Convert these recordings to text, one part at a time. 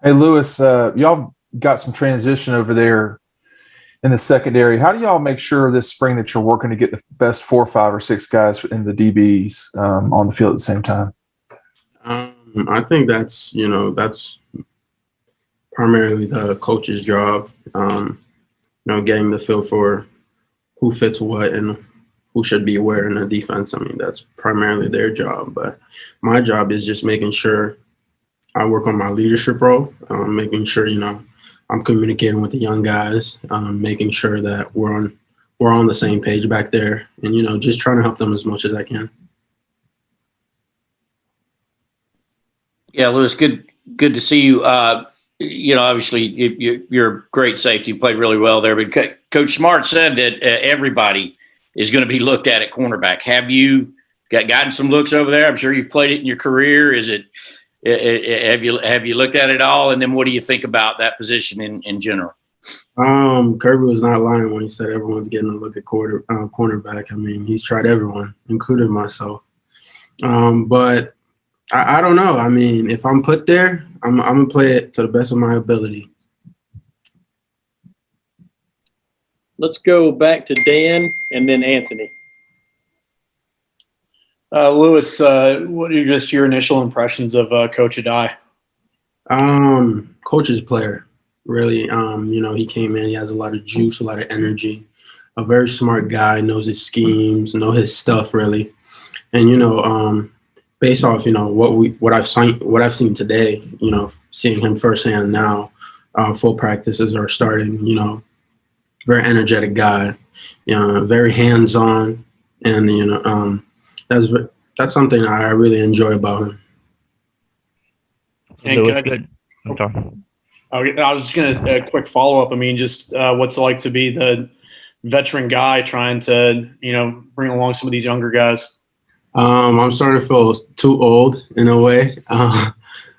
Hey, Lewis, y'all got some transition over there in the secondary. How do y'all make sure this spring that you're working to get the best 4, 5, or 6 guys in the DBs on the field at the same time? I think that's primarily the coach's job. Getting the feel for who fits what and who should be where in the defense. I mean, that's primarily their job. But my job is just making sure I work on my leadership role, making sure I'm communicating with the young guys, making sure that we're on the same page back there, and just trying to help them as much as I can. Yeah, Lewis, good to see you. Obviously you're a great safety. You played really well there. But Coach Smart said that everybody is going to be looked at cornerback. Have you gotten some looks over there? I'm sure you've played it in your career. Have you looked at it all? And then what do you think about that position in general? Kirby was not lying when he said everyone's getting a look at cornerback. I mean, he's tried everyone, including myself. But I don't know. I mean, if I'm put there, I'm gonna play it to the best of my ability. Let's go back to Dan and then Anthony. Lewis, what are just your initial impressions of Coach Adai? Coach's player, really. He came in. He has a lot of juice, a lot of energy. A very smart guy, knows his schemes, know his stuff really, and based off what I've seen today, seeing him firsthand now, full practices are starting. Very energetic guy, very hands on, and that's something I really enjoy about him. And I was just going to a quick follow up. I mean, just what's it like to be the veteran guy trying to bring along some of these younger guys? I'm starting to feel too old in a way,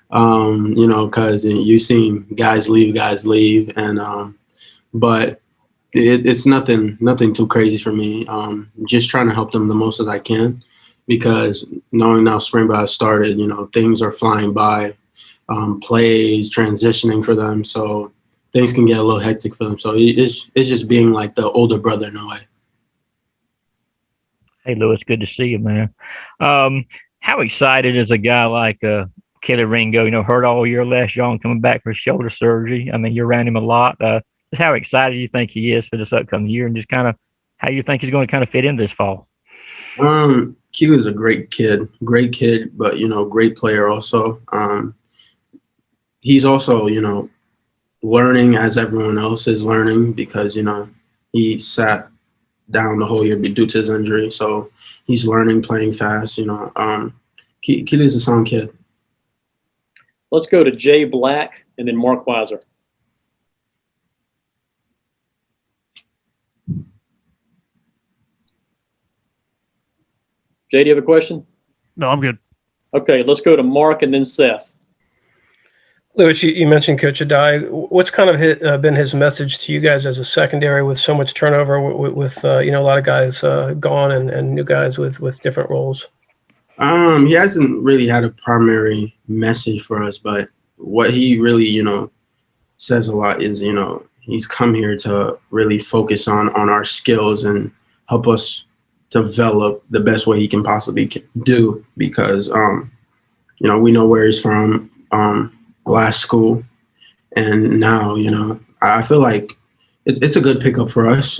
because you've seen guys leave, and but it's nothing too crazy for me. Just trying to help them the most as I can, because knowing now spring ball has started, things are flying by, plays transitioning for them, so things can get a little hectic for them. So it's just being like the older brother in a way. Hey, Lewis, good to see you, man. How excited is a guy like Kelly Ringo, hurt all year last year and coming back for shoulder surgery? I mean, you're around him a lot. Just how excited do you think he is for this upcoming year, and just kind of how you think he's going to kind of fit in this fall? Keely's a great kid, but, great player also. He's also, learning as everyone else is learning, because, he sat down the whole year due to his injury. So he's learning, playing fast. Keely's a sound kid. Let's go to Jay Black and then Mark Weiser. Jay, do you have a question? No, I'm good. Okay, let's go to Mark and then Seth. Lewis, you mentioned Coach Adai. What's kind of been his message to you guys as a secondary with so much turnover, with a lot of guys gone and new guys with different roles? He hasn't really had a primary message for us, but what he really, says a lot is, he's come here to really focus on our skills and help us develop the best way he can possibly do, because, we know where he's from. Last school, and now I feel like it's a good pickup for us,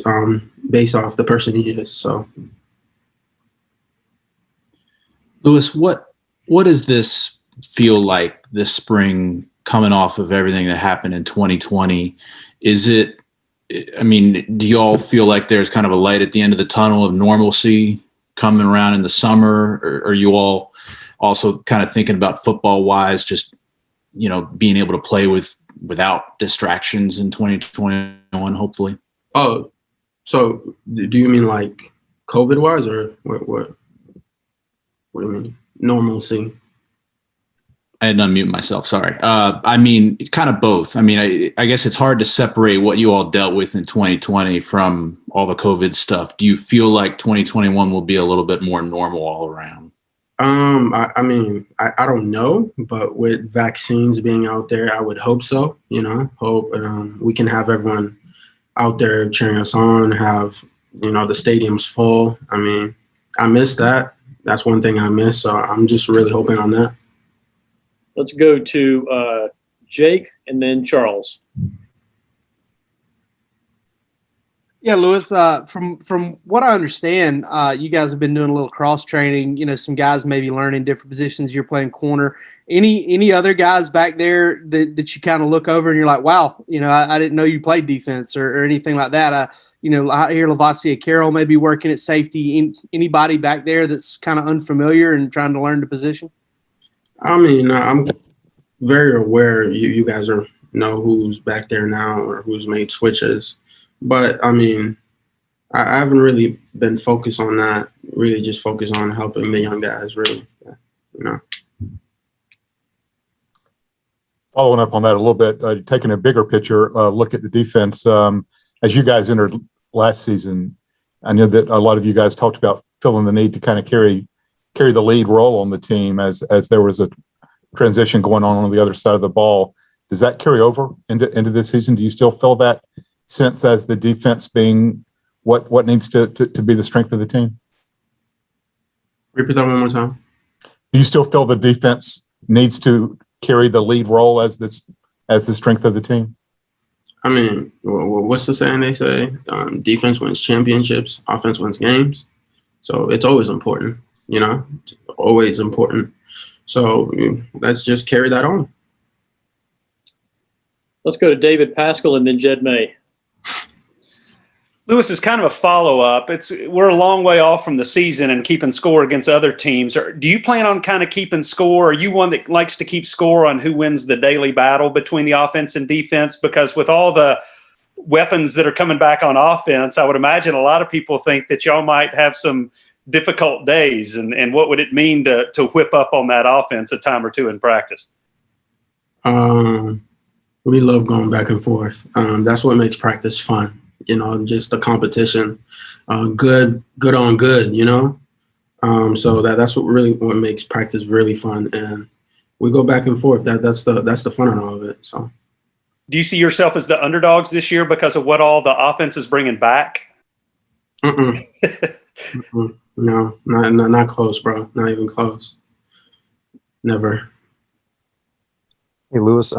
based off the person he is. So, Lewis, what does this feel like this spring, coming off of everything that happened in 2020? Do you all feel like there's kind of a light at the end of the tunnel of normalcy coming around in the summer, or are you all also kind of thinking about football wise, just being able to play without distractions in 2021, hopefully? Oh, so do you mean like COVID wise, or what do you mean? Normalcy? I had to unmute myself. Sorry. Kind of both. I guess it's hard to separate what you all dealt with in 2020 from all the COVID stuff. Do you feel like 2021 will be a little bit more normal all around? I mean, I don't know, but with vaccines being out there, I would hope so. Hope we can have everyone out there cheering us on, have the stadiums full. I mean, I miss that. That's one thing I miss. So I'm just really hoping on that. Let's go to Jake and then Charles. Yeah, Lewis. From what I understand, you guys have been doing a little cross training. Some guys maybe learning different positions. You're playing corner. Any other guys back there that you kind of look over and you're like, wow, I didn't know you played defense or anything like that. I hear Lavasia Carroll maybe working at safety. Anybody back there that's kind of unfamiliar and trying to learn the position? I mean, I'm very aware you guys know who's back there now or who's made switches. But, I mean, I haven't really been focused on that, really just focused on helping the young guys, really, Following up on that a little bit, taking a bigger picture, look at the defense. As you guys entered last season, I know that a lot of you guys talked about feeling the need to kind of carry the lead role on the team as there was a transition going on the other side of the ball. Does that carry over into this season? Do you still feel that sense as the defense being what needs to be the strength of the team? Repeat that one more time. Do you still feel the defense needs to carry the lead role as the strength of the team? I mean, what's the saying they say? Defense wins championships, offense wins games. So it's always important, it's always important. So let's just carry that on. Let's go to David Pascal and then Jed May. Lewis is kind of a follow-up. We're a long way off from the season and keeping score against other teams. Do you plan on kind of keeping score? Are you one that likes to keep score on who wins the daily battle between the offense and defense? Because with all the weapons that are coming back on offense, I would imagine a lot of people think that y'all might have some difficult days. And what would it mean to whip up on that offense a time or two in practice? We love going back and forth. That's what makes practice fun. Just the competition, good on good, so that's what makes practice really fun. And we go back and forth. That's the fun in all of it. So do you see yourself as the underdogs this year because of what all the offense is bringing back? No, not close, bro. Not even close. Never. Hey, Lewis,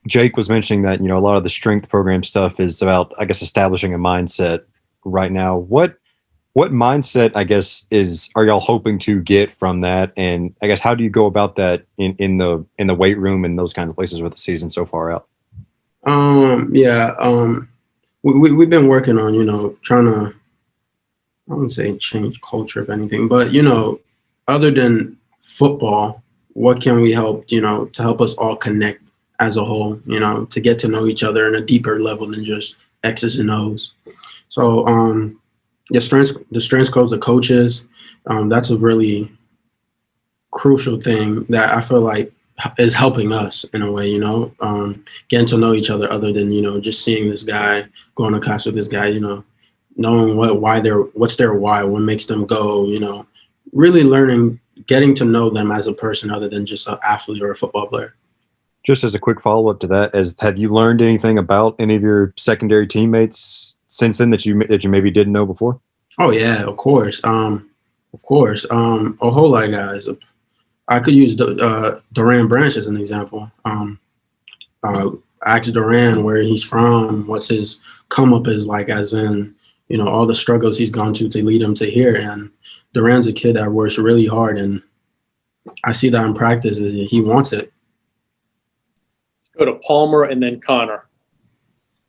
Jake was mentioning that, a lot of the strength program stuff is about, I guess, establishing a mindset right now. What mindset, I guess, are y'all hoping to get from that? And I guess, how do you go about that in the weight room and those kind of places with the season so far out? We've been working on, trying to, I wouldn't say change culture if anything, but, other than football, what can we help, to help us all connect as a whole, to get to know each other in a deeper level than just X's and O's. So the strengths coach, the coaches, that's a really crucial thing that I feel like is helping us in a way, getting to know each other other than, just seeing this guy, going to class with this guy, knowing what's their why, what makes them go, really learning, getting to know them as a person other than just an athlete or a football player. Just as a quick follow-up to that, have you learned anything about any of your secondary teammates since then that you maybe didn't know before? Oh yeah, of course. A whole lot of guys. I could use Duran Branch as an example. Ask Duran where he's from, what's his come up is like, as in, all the struggles he's gone to lead him to here. And Duran's a kid that works really hard, and I see that in practice. He wants it. Go to Palmer and then Connor.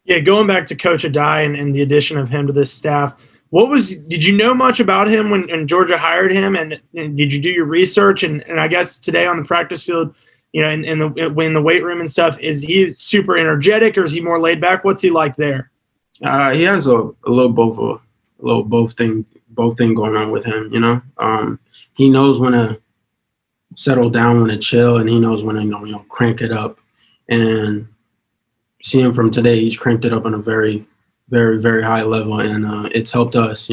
Yeah, going back to Coach Adai and the addition of him to this staff, did you know much about him when Georgia hired him, and did you do your research? And I guess today on the practice field, in the weight room and stuff, is he super energetic or is he more laid back? What's he like there? He has a little both thing going on with him. He knows when to settle down, when to chill, and he knows when to crank it up. And seeing from today, he's cranked it up on a very, very, very high level, and it's helped us,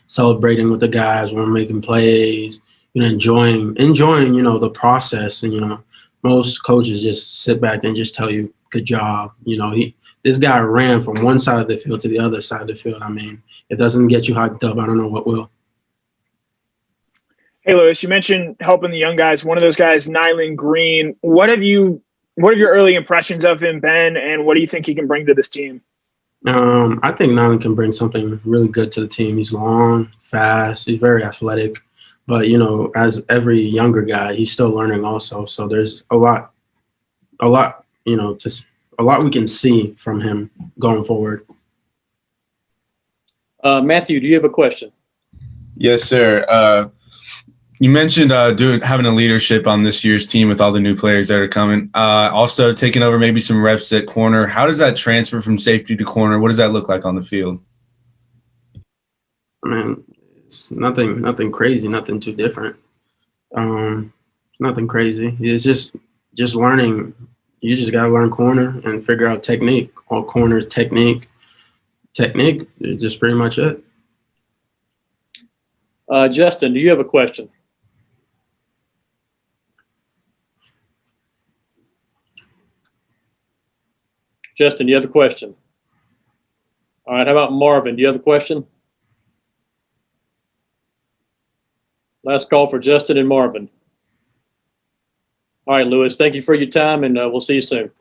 celebrating with the guys when we're making plays, enjoying, the process. And, most coaches just sit back and just tell you, good job. This guy ran from one side of the field to the other side of the field. I mean, it doesn't get you hyped up, I don't know what will. Hey, Lewis, you mentioned helping the young guys. One of those guys, Nyland Green. What have your early impressions of him been, and what do you think he can bring to this team? I think Nyland can bring something really good to the team. He's long, fast, he's very athletic. But, as every younger guy, he's still learning also. So there's a lot, just a lot we can see from him going forward. Matthew, do you have a question? Yes, sir. You mentioned having a leadership on this year's team with all the new players that are coming. Also taking over maybe some reps at corner. How does that transfer from safety to corner? What does that look like on the field? I mean, it's nothing crazy, nothing too different. Nothing crazy. It's just learning. You just gotta learn corner and figure out technique. All corners, technique is just pretty much it. Justin, do you have a question? Justin, do you have a question? All right, how about Marvin? Do you have a question? Last call for Justin and Marvin. All right, Lewis, thank you for your time, and we'll see you soon.